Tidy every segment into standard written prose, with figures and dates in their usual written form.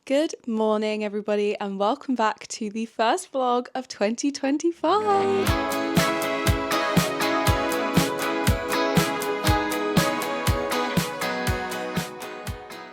Good morning, everybody, and welcome back to the first vlog of 2025.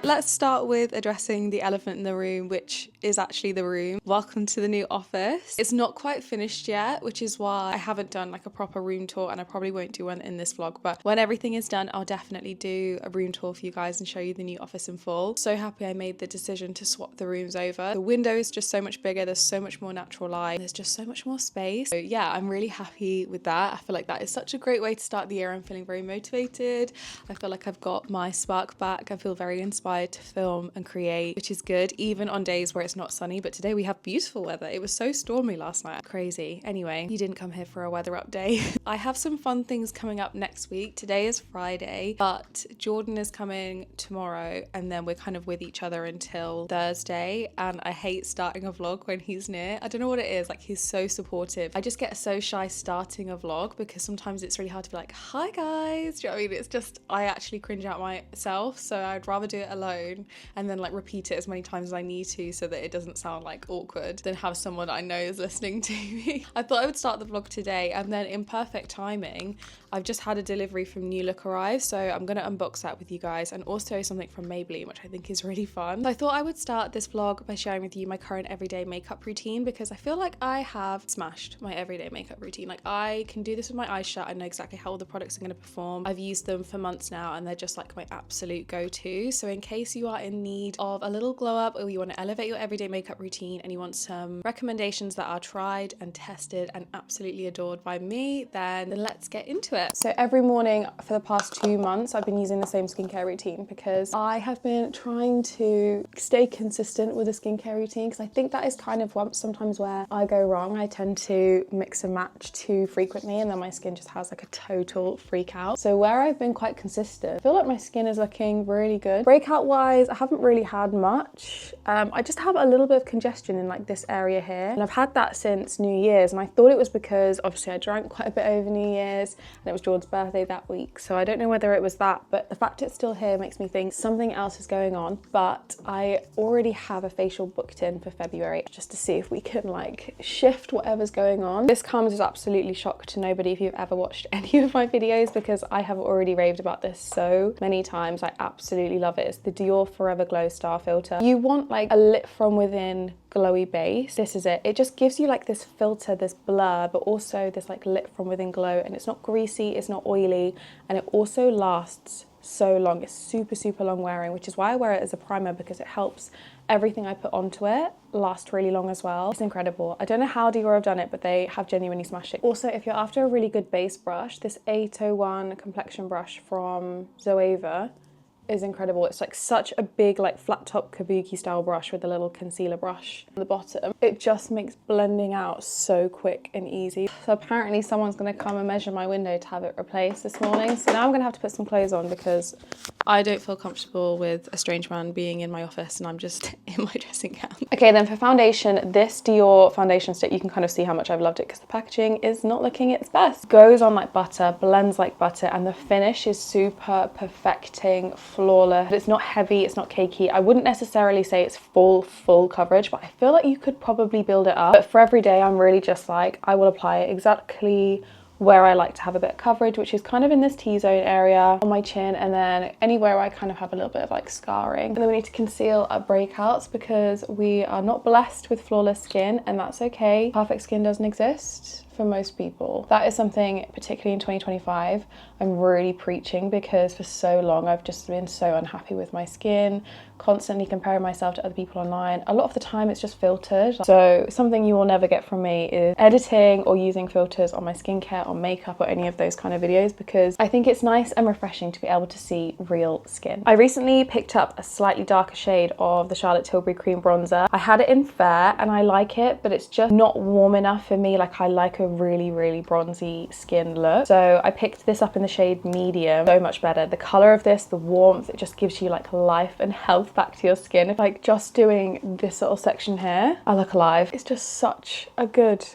Let's start with addressing the elephant in the room, which is actually the room. Welcome to the new office. It's not quite finished yet, which is why I haven't done like a proper room tour, and I probably won't do one in this vlog, but when everything is done, I'll definitely do a room tour for you guys and show you the new office in full. So happy I made the decision to swap the rooms over. The window is just so much bigger, there's so much more natural light, there's just so much more space. So yeah, I'm really happy with that. I feel like that is such a great way to start the year. I'm feeling very motivated. I feel like I've got my spark back. I feel very inspired to film and create, which is good even on days where it's not sunny, but today we have beautiful weather. It was so stormy last night. Crazy. Anyway, you didn't come here for a weather update. I have some fun things coming up next week. Today is Friday, but Jordan is coming tomorrow, and then we're kind of with each other until Thursday, and I hate starting a vlog when he's near. I don't know what it is, like he's so supportive. I just get so shy starting a vlog because sometimes it's really hard to be like, hi guys, do you know what I mean? It's just, I actually cringe out myself, so I'd rather do it alone and then like repeat it as many times as I need to so that it doesn't sound like awkward than have someone I know is listening to me. I thought I would start the vlog today, and then in perfect timing, I've just had a delivery from New Look arrive, so I'm going to unbox that with you guys, and also something from Maybelline, which I think is really fun. So I thought I would start this vlog by sharing with you my current everyday makeup routine, because I feel like I have smashed my everyday makeup routine. Like I can do this with my eyes shut. I know exactly how all the products are going to perform. I've used them for months now, and they're just like my absolute go-to. So in case you are in need of a little glow up, or you want to elevate your everyday makeup routine and you want some recommendations that are tried and tested and absolutely adored by me, then let's get into it. So every morning for the past 2 months, I've been using the same skincare routine because I have been trying to stay consistent with a skincare routine, because I think that is kind of sometimes where I go wrong. I tend to mix and match too frequently, and then my skin just has like a total freak out. So where I've been quite consistent, I feel like my skin is looking really good. Breakout wise, I haven't really had much. I just have a little bit of congestion in like this area here, and I've had that since New Year's, and I thought it was because obviously I drank quite a bit over New Year's and it was Jordan's birthday that week, so I don't know whether it was that, but the fact it's still here makes me think something else is going on. But I already have a facial booked in for February just to see if we can like shift whatever's going on. This comes as absolutely shock to nobody if you've ever watched any of my videos, because I have already raved about this so many times. I absolutely love it. It's the Dior Forever Glow Star Filter. You want like a lit from within glowy base, this is it. It just gives you like this filter, this blur, but also this like lit from within glow, and it's not greasy, it's not oily, and it also lasts so long. It's super long wearing, which is why I wear it as a primer, because it helps everything I put onto it last really long as well. It's incredible. I don't know how Dior have done it, but they have genuinely smashed it. Also, if you're after a really good base brush, this 801 complexion brush from Zoeva is incredible. It's like such a big like flat top kabuki style brush with a little concealer brush on the bottom. It just makes blending out so quick and easy. So apparently someone's going to come and measure my window to have it replaced this morning, so now I'm going to have to put some clothes on because I don't feel comfortable with a strange man being in my office and I'm just in my dressing gown. Okay, then for foundation, this Dior foundation stick, you can kind of see how much I've loved it because the packaging is not looking its best. Goes on like butter, blends like butter, and the finish is super perfecting, flawless. It's not heavy, it's not cakey. I wouldn't necessarily say it's full coverage, but I feel like you could probably build it up. But for every day, I'm really just like, I will apply it exactly where I like to have a bit of coverage, which is kind of in this T-zone area on my chin, and then anywhere I kind of have a little bit of like scarring. And then we need to conceal our breakouts because we are not blessed with flawless skin, and that's okay. Perfect skin doesn't exist for most people. That is something, particularly in 2025, I'm really preaching, because for so long I've just been so unhappy with my skin, constantly comparing myself to other people online. A lot of the time it's just filtered. So something you will never get from me is editing or using filters on my skincare, on makeup, or any of those kind of videos, because I think it's nice and refreshing to be able to see real skin. I recently picked up a slightly darker shade of the Charlotte Tilbury Cream Bronzer. I had it in fair and I like it, but it's just not warm enough for me. Like I like a really bronzy skin look. So I picked this up in the shade medium. So much better. The color of this, the warmth, it just gives you like life and health back to your skin. If like just doing this little section here, I look alive. It's just such a good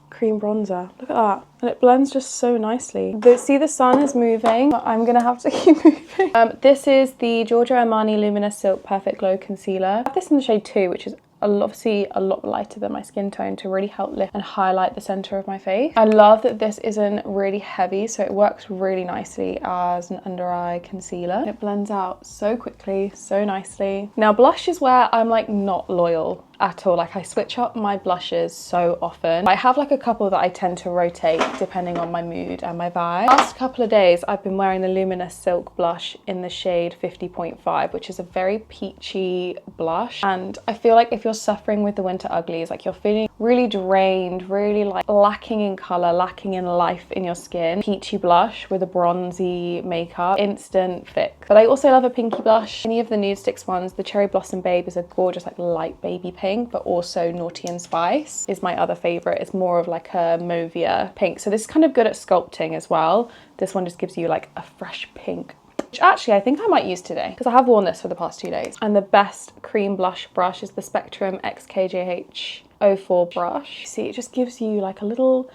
cream bronzer. Look at that. And it blends just so nicely. See, the sun is moving, but I'm gonna have to keep moving. This is the Giorgio Armani Luminous Silk Perfect Glow Concealer. I have this in the shade 2, which is obviously a lot lighter than my skin tone, to really help lift and highlight the center of my face. I love that this isn't really heavy, so it works really nicely as an under eye concealer. It blends out so quickly, so nicely. Now, blush is where I'm like not loyal at all. Like, I switch up my blushes so often. I have like a couple that I tend to rotate depending on my mood and my vibe. Last couple of days I've been wearing the Luminous Silk blush in the shade 50.5, which is a very peachy blush, and I feel like if you're suffering with the winter uglies, like you're feeling really drained, really like lacking in color, lacking in life in your skin, peachy blush with a bronzy makeup, instant fix. But I also love a pinky blush. Any of the Nude Sticks ones, the Cherry Blossom Babe is a gorgeous like light baby pink, but also Naughty and Spice is my other favorite. It's more of like a mauvia pink, so this is kind of good at sculpting as well. This one just gives you like a fresh pink, which actually I think I might use today because I have worn this for the past 2 days. And the best cream blush brush is the Spectrum XKJH 04 brush. See, it just gives you like a little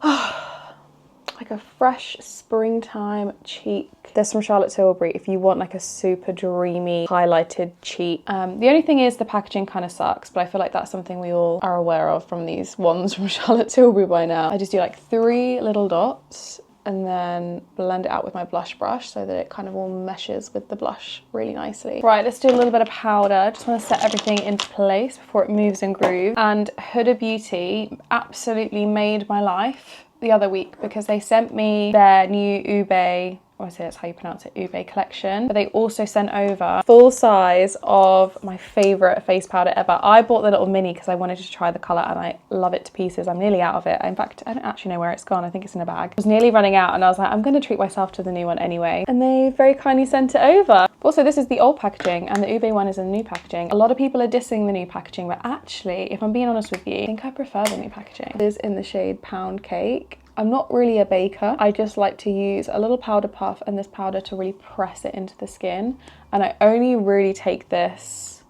like a fresh springtime cheek. This from Charlotte Tilbury if you want like a super dreamy highlighted cheek. The only thing is the packaging kind of sucks, but I feel like that's something we all are aware of from these ones from Charlotte Tilbury by now. I just do like 3 little dots and then blend it out with my blush brush so that it kind of all meshes with the blush really nicely. Right, let's do a little bit of powder. Just want to set everything into place before it moves and grooves. And Huda Beauty absolutely made my life the other week because they sent me their new Ube, or I say that's how you pronounce it, Ube collection. But they also sent over full size of my favorite face powder ever. I bought the little mini because I wanted to try the color and I love it to pieces. I'm nearly out of it. In fact, I don't actually know where it's gone. I think it's in a bag. I was nearly running out and I was like, I'm going to treat myself to the new one anyway. And they very kindly sent it over. Also, this is the old packaging and the Ube one is in the new packaging. A lot of people are dissing the new packaging, but actually, if I'm being honest with you, I think I prefer the new packaging. It is in the shade Pound Cake. I'm not really a baker. I just like to use a little powder puff and this powder to really press it into the skin. And I only really take this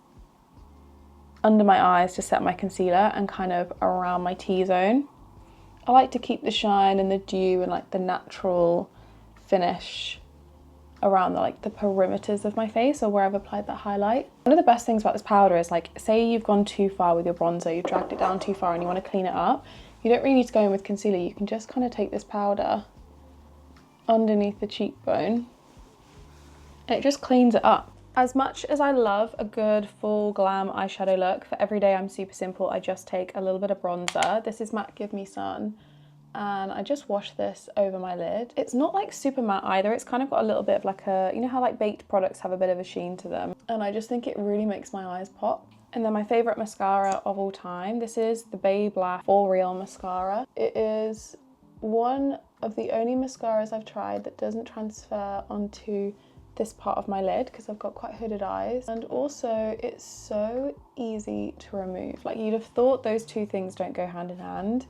under my eyes to set my concealer and kind of around my T-zone. I like to keep the shine and the dew and like the natural finish around the perimeters of my face or where I've applied that highlight. One of the best things about this powder is like, say you've gone too far with your bronzer, you've dragged it down too far and you want to clean it up. You don't really need to go in with concealer. You can just kind of take this powder underneath the cheekbone and it just cleans it up. As much as I love a good full glam eyeshadow look, for every day I'm super simple, I just take a little bit of bronzer. This is MAC Give Me Sun. And I just wash this over my lid. It's not like super matte either. It's kind of got a little bit of like a, you know how like baked products have a bit of a sheen to them? And I just think it really makes my eyes pop. And then my favorite mascara of all time, this is the Babe Lash For Real mascara. It is one of the only mascaras I've tried that doesn't transfer onto this part of my lid because I've got quite hooded eyes. And also it's so easy to remove. Like, you'd have thought those two things don't go hand in hand,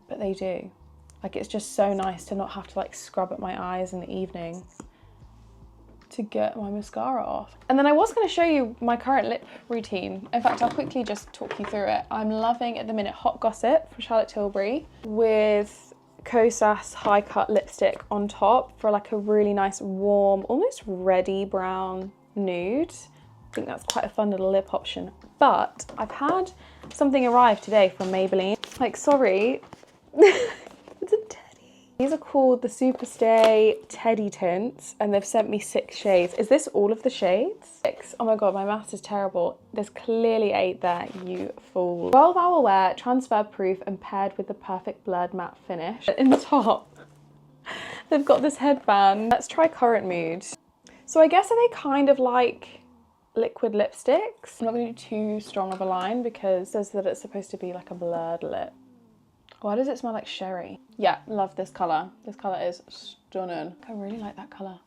but they do. Like, it's just so nice to not have to like scrub at my eyes in the evening to get my mascara off. And then I was going to show you my current lip routine. In fact, I'll quickly just talk you through it. I'm loving at the minute Hot Gossip from Charlotte Tilbury with Kosas High Cut lipstick on top for like a really nice warm, almost reddy brown nude. I think that's quite a fun little lip option. But I've had something arrive today from Maybelline. Like, sorry, it's a teddy. These are called the Superstay Teddy Tints and they've sent me 6 shades. Is this all of the shades? 6. Oh my god, my maths is terrible. There's clearly 8 there, you fool. 12-hour wear, transfer proof and paired with the perfect blurred matte finish. In the top, they've got this headband. Let's try Current Mood. So I guess are they kind of like liquid lipsticks? I'm not going to do too strong of a line because it says that it's supposed to be like a blurred lip. Why does it smell like sherry? Yeah, love this colour. This colour is stunning. I really like that colour.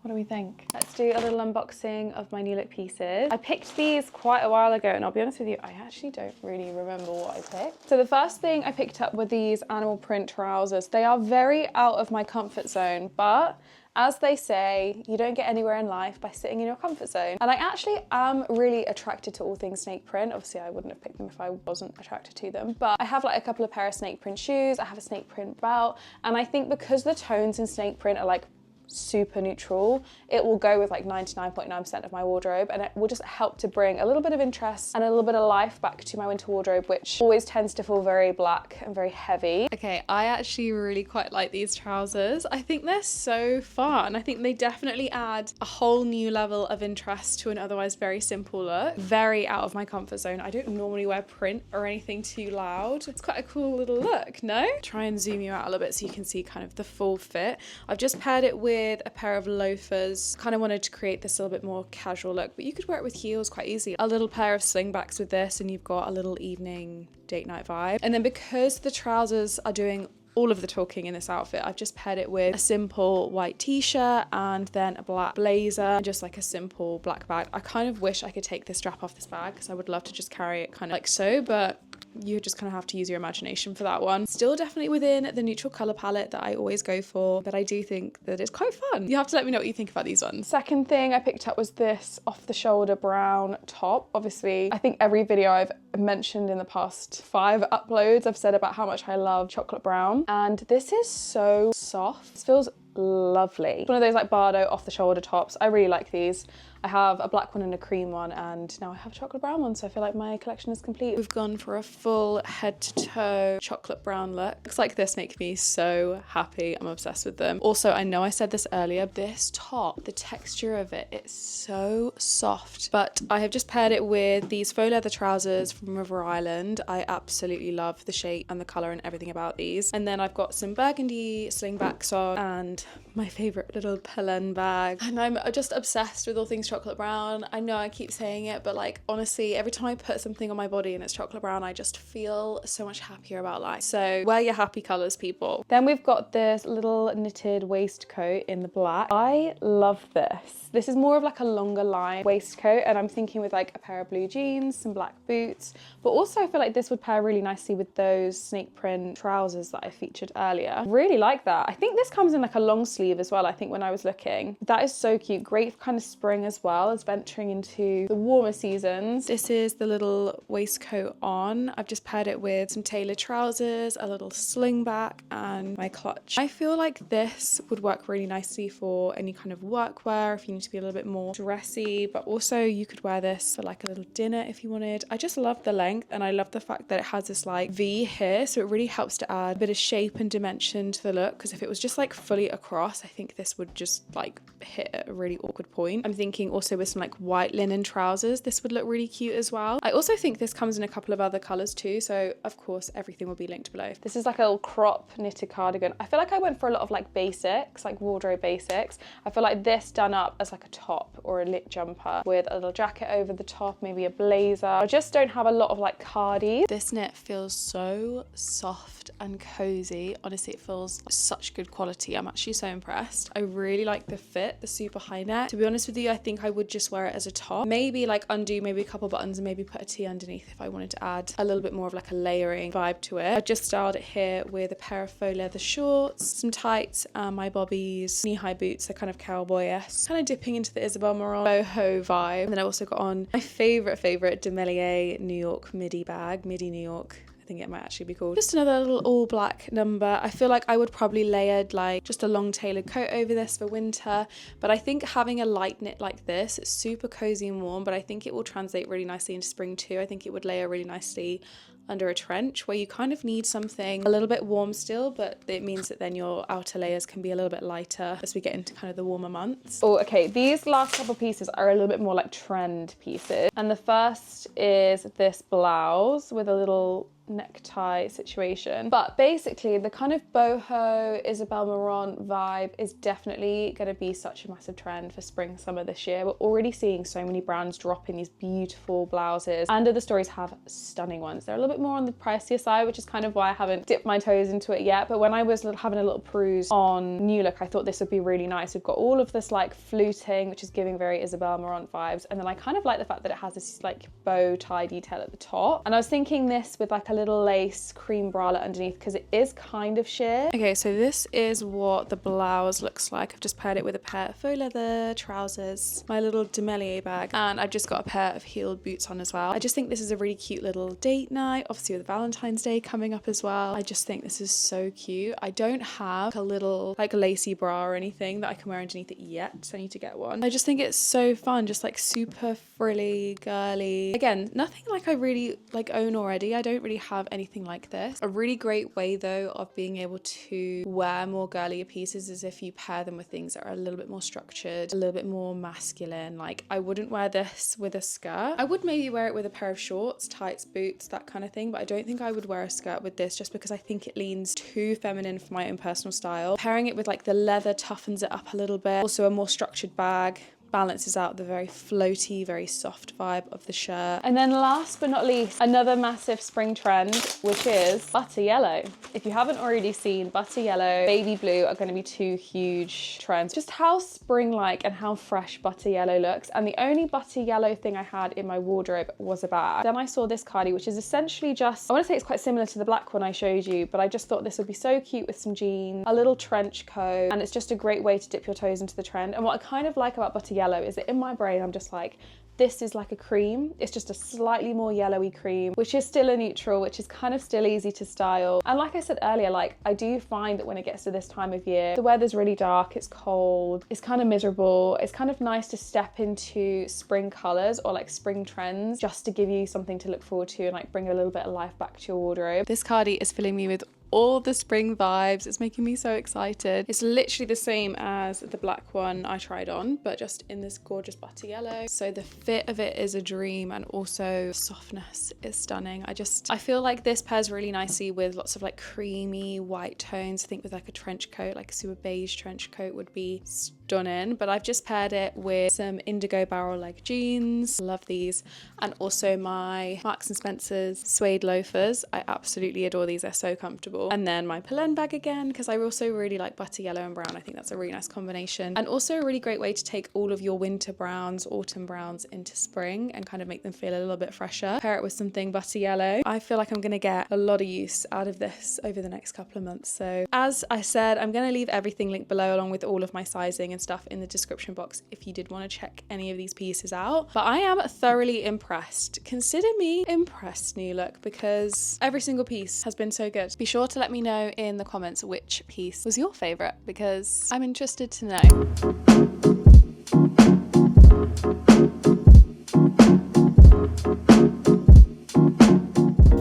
What do we think? Let's do a little unboxing of my new look pieces. I picked these quite a while ago and I'll be honest with you, I actually don't really remember what I picked. So the first thing I picked up were these animal print trousers. They are very out of my comfort zone, but As they say, you don't get anywhere in life by sitting in your comfort zone. And I actually am really attracted to all things snake print. Obviously I wouldn't have picked them if I wasn't attracted to them, but I have like a couple of pair of snake print shoes, I have a snake print belt, and I think because the tones in snake print are like super neutral, it will go with like 99.9% of my wardrobe, and it will just help to bring a little bit of interest and a little bit of life back to my winter wardrobe, which always tends to feel very black and very heavy. Okay, I actually really quite like these trousers. I think they're so fun. I think they definitely add a whole new level of interest to an otherwise very simple look. Very out of my comfort zone. I don't normally wear print or anything too loud. It's quite a cool little look, no? Try and zoom you out a little bit so you can see kind of the full fit. I've just paired it with a pair of loafers. Kind of wanted to create this a little bit more casual look, but you could wear it with heels quite easily. A little pair of slingbacks with this and you've got a little evening date night vibe. And then because the trousers are doing all of the talking in this outfit, I've just paired it with a simple white t-shirt and then a black blazer and just like a simple black bag. I kind of wish I could take the strap off this bag because I would love to just carry it kind of like so, but you just kind of have to use your imagination for that one. Still definitely within the neutral color palette that I always go for, but I do think that it's quite fun. You have to let me know what you think about these ones. Second thing I picked up was this off the shoulder brown top. Obviously, I think every video I've mentioned in the past 5 uploads, I've said about how much I love chocolate brown, and this is so soft. This feels lovely. It's one of those like Bardo off the shoulder tops. I really like these. I have a black one and a cream one, and now I have a chocolate brown one, so I feel like my collection is complete. We've gone for a full head to toe chocolate brown look. Looks like this make me so happy. I'm obsessed with them. Also, I know I said this earlier, this top, the texture of it, it's so soft, but I have just paired it with these faux leather trousers from River Island. I absolutely love the shape and the color and everything about these. And then I've got some burgundy slingbacks on and my favorite little Pelen bag. And I'm just obsessed with all things chocolate brown. I know I keep saying it, but like honestly, every time I put something on my body and it's chocolate brown, I just feel so much happier about life. So wear your happy colors, people. Then we've got this little knitted waistcoat in the black. I love this. This is more of like a longer line waistcoat, and I'm thinking with like a pair of blue jeans, some black boots, but also I feel like this would pair really nicely with those snake print trousers that I featured earlier. Really like that. I think this comes in like a long sleeve as well, I think when I was looking. That is so cute. Great for kind of spring as well as venturing into the warmer seasons. This is the little waistcoat on. I've just paired it with some tailored trousers, a little slingback and my clutch. I feel like this would work really nicely for any kind of workwear if you need to be a little bit more dressy, but also you could wear this for like a little dinner if you wanted. I just love the length, and I love the fact that it has this like V here, so it really helps to add a bit of shape and dimension to the look, because if it was just like fully across, I think this would just like hit at a really awkward point. I'm thinking also with some like white linen trousers, this would look really cute as well. I also think this comes in a couple of other colors too, so of course everything will be linked below. This is like a little crop knitted cardigan. I feel like I went for a lot of like basics, like wardrobe basics. I feel like this done up as like a top or a lit jumper with a little jacket over the top, maybe a blazer. I just don't have a lot of like cardies. This knit feels so soft and cozy. Honestly, it feels such good quality. I'm actually so impressed. I really like the fit, the super high neck. To be honest with you, I think I would just wear it as a top. Maybe like undo maybe a couple buttons and maybe put a tee underneath if I wanted to add a little bit more of like a layering vibe to it. I've just styled it here with a pair of faux leather shorts, some tights, and my bobbies, knee-high boots. They're kind of cowboy-esque, kind of dipping into the Isabel Marant boho vibe. And then I also got on my favorite Demelier New York midi bag, midi New York. I think it might actually be called. Just another little all black number. I feel like I would probably layered like just a long tailored coat over this for winter, but I think having a light knit like this, it's super cozy and warm, but I think it will translate really nicely into spring too. I think it would layer really nicely under a trench where you kind of need something a little bit warm still, but it means that then your outer layers can be a little bit lighter as we get into kind of the warmer months. Oh, okay, these last couple pieces are a little bit more like trend pieces. And the first is this blouse with a little necktie situation, but basically the kind of boho Isabel Marant vibe is definitely going to be such a massive trend for spring summer this year. We're already seeing so many brands dropping these beautiful blouses, and Other Stories have stunning ones. They're a little bit more on the pricier side, which is kind of why I haven't dipped my toes into it yet, but when I was having a little peruse on New Look, I thought this would be really nice. We've got all of this like fluting, which is giving very Isabel Marant vibes, and then I kind of like the fact that it has this like bow tie detail at the top, and I was thinking this with like a little lace cream bralette underneath because it is kind of sheer. Okay, so this is what the blouse looks like. I've just paired it with a pair of faux leather trousers, my little Demelier bag, and I've just got a pair of heeled boots on as well. I just think this is a really cute little date night, obviously with Valentine's Day coming up as well. I just think this is so cute. I don't have a little like lacy bra or anything that I can wear underneath it yet, so I need to get one. I just think it's so fun, just like super frilly, girly. Again, nothing like I really like own already. I don't really have anything like this. A really great way though of being able to wear more girlier pieces is if you pair them with things that are a little bit more structured, a little bit more masculine. Like I wouldn't wear this with a skirt. I would maybe wear it with a pair of shorts, tights, boots, that kind of thing, but I don't think I would wear a skirt with this just because I think it leans too feminine for my own personal style. Pairing it with like the leather toughens it up a little bit. Also a more structured bag balances out the very floaty, very soft vibe of the shirt. And then last but not least, another massive spring trend, which is butter yellow. If you haven't already seen, butter yellow, baby blue are going to be two huge trends. Just how spring-like and how fresh butter yellow looks. And the only butter yellow thing I had in my wardrobe was a bag. Then I saw this cardi, which is essentially just, I want to say it's quite similar to the black one I showed you, but I just thought this would be so cute with some jeans, a little trench coat, and it's just a great way to dip your toes into the trend. And what I kind of like about butter yellow is that in my brain I'm just like, this is like a cream. It's just a slightly more yellowy cream, which is still a neutral, which is kind of still easy to style. And like I said earlier, like I do find that when it gets to this time of year, the weather's really dark, it's cold, it's kind of miserable. It's kind of nice to step into spring colors or like spring trends just to give you something to look forward to and like bring a little bit of life back to your wardrobe. This cardi is filling me with all the spring vibes. It's making me so excited. It's literally the same as the black one I tried on, but just in this gorgeous butter yellow. So the fit of it is a dream, and also softness is stunning. I feel like this pairs really nicely with lots of like creamy white tones. I think with like a trench coat, like a super beige trench coat would be stunning. But I've just paired it with some indigo barrel leg jeans. Love these. And also my Marks and Spencer's suede loafers. I absolutely adore these. They're so comfortable. And then my Pelen bag again, because I also really like butter yellow and brown. I think that's a really nice combination. And also a really great way to take all of your winter browns, autumn browns into spring and kind of make them feel a little bit fresher. Pair it with something butter yellow. I feel like I'm going to get a lot of use out of this over the next couple of months. So as I said, I'm going to leave everything linked below along with all of my sizing and stuff in the description box if you did want to check any of these pieces out. But I am thoroughly impressed. Consider me impressed, New Look, because every single piece has been so good. Be sure to let me know in the comments which piece was your favourite, because I'm interested to know.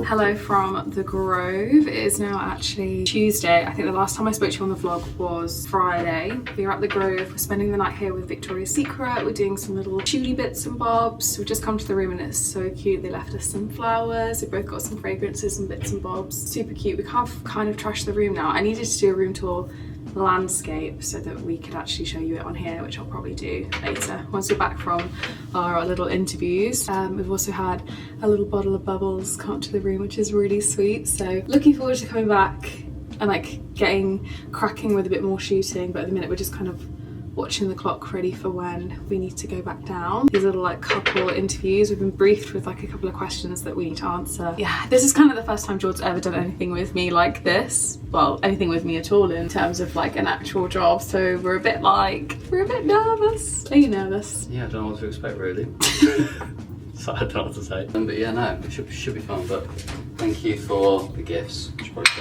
Hello from the Grove. It is now actually Tuesday. I think the last time I spoke to you on the vlog was Friday. We're at the Grove. We're spending the night here with Victoria's Secret. We're doing some little shooty bits and bobs. We've just come to the room and it's so cute. They left us some flowers. We both got some fragrances and bits and bobs. Super cute. We have kind of trashed the room now. I needed to do a room tour landscape so that we could actually show you it on here, which I'll probably do later once we're back from our little interviews. We've also had a little bottle of bubbles come up to the room, which is really sweet. So looking forward to coming back and like getting cracking with a bit more shooting, but at the minute we're just kind of watching the clock ready for when we need to go back down. These little like couple interviews, we've been briefed with like a couple of questions that we need to answer. Yeah, this is kind of the first time George's ever done anything with me like this. Well, anything with me at all in terms of like an actual job. So we're a bit nervous. Are you nervous? Yeah, I don't know what to expect really. So I don't know what to say. But yeah, no, it should be fun. But thank you for the gifts.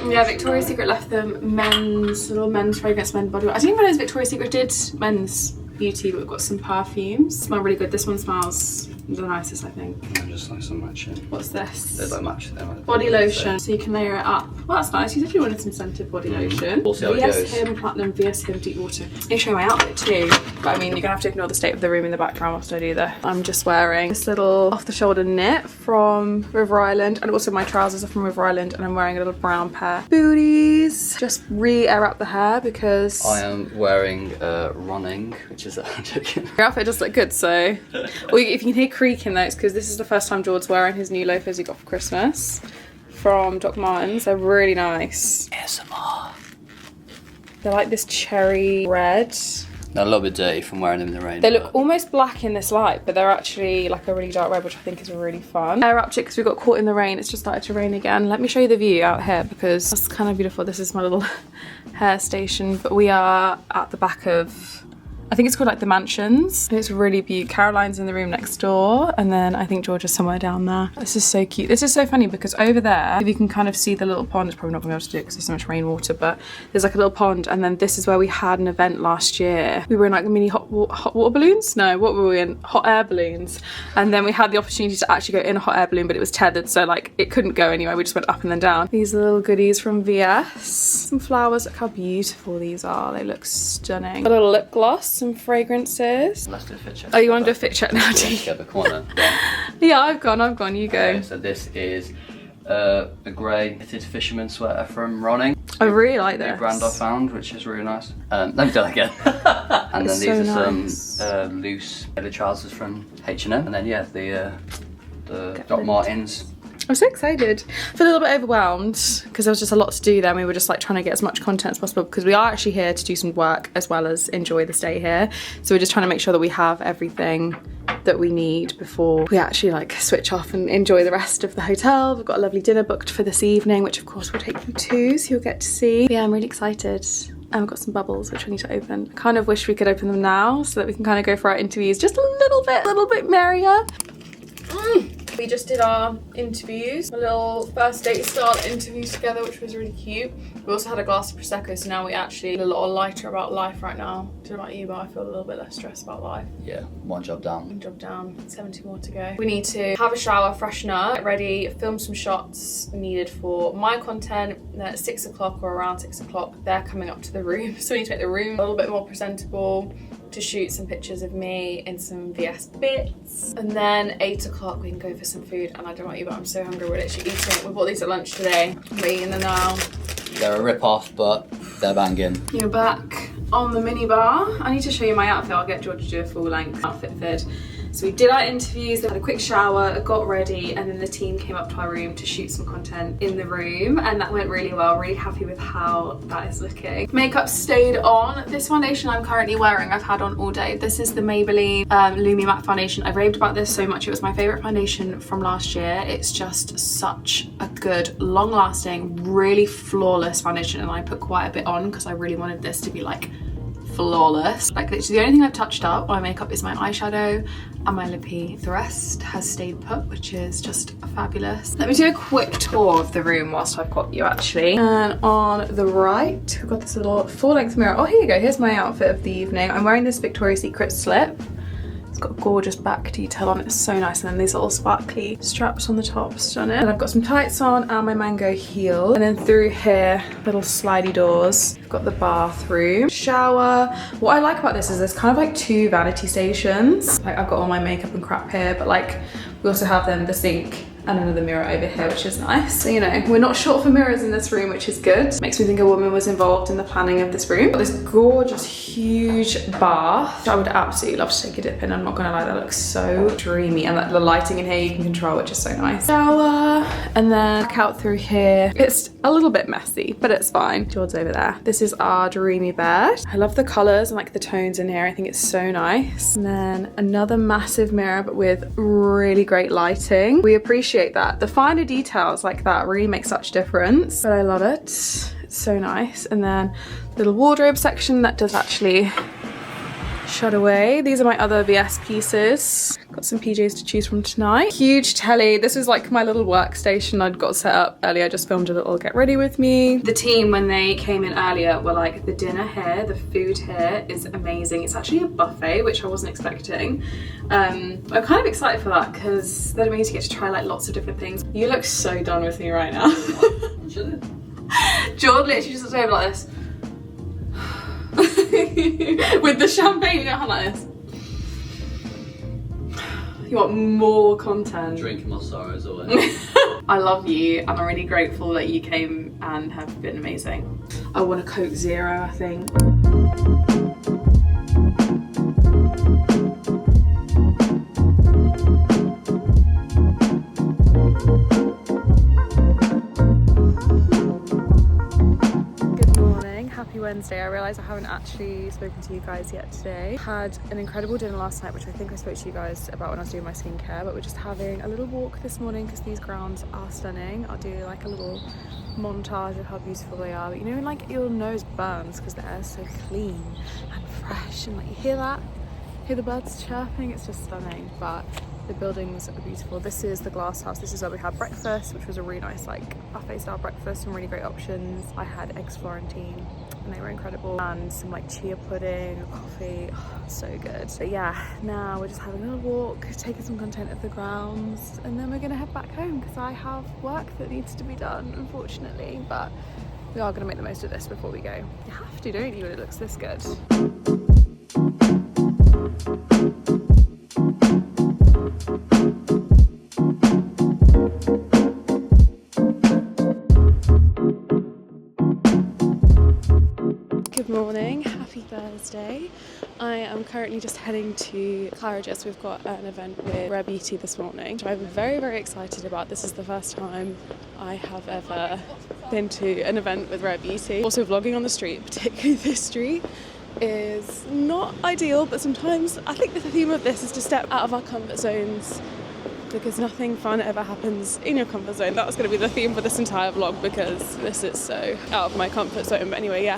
Yeah, Victoria's Secret left them little men's fragrance, men's body wash. I didn't realise Victoria's Secret did men's beauty, but we've got some perfumes. Smell really good. This one smells the nicest, I think. And just like some matching. What's this? They like match them. Body lotion, so you can layer it up. Well, that's nice. You said you wanted some scented body lotion. We'll see how it goes. VS Him Platinum, VS Him Deep Water. I'm gonna show you my outfit too, but I mean, you're gonna have to ignore the state of the room in the background whilst I do that. I'm just wearing this little off-the-shoulder knit from River Island, and also my trousers are from River Island, and I'm wearing a little brown pair of booties. Just re-air up the hair because I am wearing running, which is I'm joking. Your outfit does look good, so well, if you can hear creaking though, it's because this is the first time George's wearing his new loafers he got for Christmas from Doc Martens. They're really nice. ASMR. They're like this cherry red. They're a little bit dirty from wearing them in the rain. They look almost black in this light, but they're actually like a really dark red, which I think is really fun. Hair wrapped it because we got caught in the rain. It's just started to rain again. Let me show you the view out here because it's kind of beautiful. This is my little hair station, but we are at the back of, I think it's called like the Mansions. It's really beautiful. Caroline's in the room next door, and then I think George is somewhere down there. This is so cute. This is so funny because over there, if you can kind of see the little pond, it's probably not gonna be able to do it because there's so much rainwater, but there's like a little pond, and then this is where we had an event last year. We were in like mini hot water balloons? No, what were we in? Hot air balloons. And then we had the opportunity to actually go in a hot air balloon, but it was tethered, so like it couldn't go anywhere. We just went up and then down. These are little goodies from VS. Some flowers. Look how beautiful these are. They look stunning. A little lip gloss. Some fragrances. Let's do a fit check. Oh, you want to do a fit check now, do you? Get the corner. Yeah, I've gone, you go. Okay, so this is a grey knitted fisherman sweater from Ronning. I really like this. New brand I found, which is really nice. Let me do that again. And then It's these so are nice. some loose leather trousers from H&M. And then yeah, the Doc Martens. I'm so excited. I feel a little bit overwhelmed because there was just a lot to do there, and we were just like trying to get as much content as possible because we are actually here to do some work as well as enjoy the stay here. So we're just trying to make sure that we have everything that we need before we actually like switch off and enjoy the rest of the hotel. We've got a lovely dinner booked for this evening, which of course we'll take you to, so you'll get to see. But yeah, I'm really excited. And we've got some bubbles which we need to open. I kind of wish we could open them now so that we can kind of go for our interviews just a little bit merrier. We just did our interviews, a little first date style interviews together, which was really cute. We also had a glass of Prosecco, so now we actually feel a lot lighter about life right now. I don't know about you, but I feel a little bit less stressed about life. Yeah, one job down. One job down, 70 more to go. We need to have a shower, freshen up, get ready, film some shots needed for my content at 6 o'clock or around 6 o'clock. They're coming up to the room, so we need to make the room a little bit more presentable, to shoot some pictures of me in some VS bits. And then 8 o'clock we can go for some food, and I don't know about you, but I'm so hungry. We're literally eating. We bought these at lunch today. We're eating them now. They're a rip-off, but they're banging. You're back on the minibar. I need to show you my outfit. I'll get George to do a full length outfit vid. So we did our interviews, had a quick shower, got ready, and then the team came up to our room to shoot some content in the room, and that went really well. Really happy with how that is looking. Makeup stayed on. This foundation I'm currently wearing, I've had on all day. This is the Maybelline Lumi Matte Foundation. I raved about this so much. It was my favorite foundation from last year. It's just such a good, long-lasting, really flawless foundation, and I put quite a bit on because I really wanted this to be like flawless. Like literally the only thing I've touched up on my makeup is my eyeshadow and my lippy. The rest has stayed put, which is just fabulous. Let me do a quick tour of the room whilst I've got you actually. And on the right, we've got this little full-length mirror. Oh, here you go. Here's my outfit of the evening. I'm wearing this Victoria's Secret slip. It's got a gorgeous back detail on it, it's so nice, and then these little sparkly straps on the top, stunning. And I've got some tights on and my mango heel, and then through here, little slidey doors. I've got the bathroom, shower. What I like about this is there's kind of like 2 vanity stations. Like I've got all my makeup and crap here, but like we also have then the sink and another mirror over here, which is nice. So, you know, we're not short for mirrors in this room, which is good. Makes me think a woman was involved in the planning of this room. Got this gorgeous, huge bath. I would absolutely love to take a dip in. I'm not gonna lie, that looks so dreamy. And the lighting in here you can control, which is so nice. Shower, and then back out through here. It's a little bit messy, but it's fine. George's over there. This is our dreamy bed. I love the colors and like the tones in here. I think it's so nice. And then another massive mirror, but with really great lighting. We appreciate that. The finer details like that really make such a difference, but I love it. It's so nice. And then little wardrobe section that does actually shut away. These are my other VS pieces. Got some PJs to choose from tonight. Huge telly. This is like my little workstation I'd got set up earlier. I just filmed a little get ready with me. The team, when they came in earlier, were like, the dinner here, the food here is amazing. It's actually a buffet, which I wasn't expecting. I'm kind of excited for that because that means you get to try like lots of different things. You look so done with me right now. George literally just looks over like this. With the champagne, you know how like this. You want more content? Drinking my sorrows away. I love you, and I'm really grateful that you came and have been amazing. I want a Coke Zero, I think. Wednesday. I realise I haven't actually spoken to you guys yet today. Had an incredible dinner last night, which I think I spoke to you guys about when I was doing my skincare, but we're just having a little walk this morning because these grounds are stunning. I'll do like a little montage of how beautiful they are, but you know, like your nose burns because the air's so clean and fresh, and like you hear that, hear the birds chirping, it's just stunning. But the buildings are beautiful. This is the Glass House. This is where we had breakfast, which was a really nice like buffet style breakfast, some really great options. I had eggs Florentine and they were incredible, and some like chia pudding, coffee, so good. But yeah, now we're just having a little walk, taking some content of the grounds, and then we're gonna head back home because I have work that needs to be done, unfortunately, but we are gonna make the most of this before we go. You have to, don't you, when it looks this good. Good morning, happy Thursday. I am currently just heading to Claridge's. We've got an event with Rare Beauty this morning, which I'm very, very excited about. This is the first time I have ever been to an event with Rare Beauty. Also vlogging on the street, particularly this street, is not ideal, but sometimes I think the theme of this is to step out of our comfort zones, because nothing fun ever happens in your comfort zone. That was going to be the theme for this entire vlog because this is so out of my comfort zone. But anyway, yeah,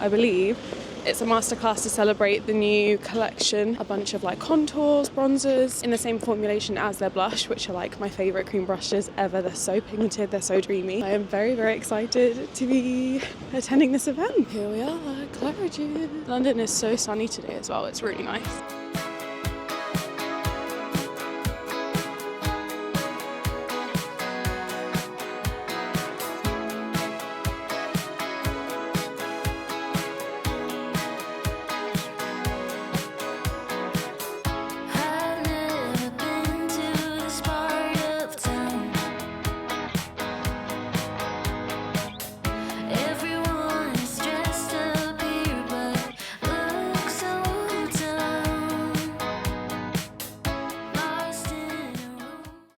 I believe it's a masterclass to celebrate the new collection. A bunch of like contours, bronzers in the same formulation as their blush, which are like my favourite cream brushes ever. They're so pigmented, they're so dreamy. I am very, very excited to be attending this event. Here we are, Claridge's. London is so sunny today as well, it's really nice.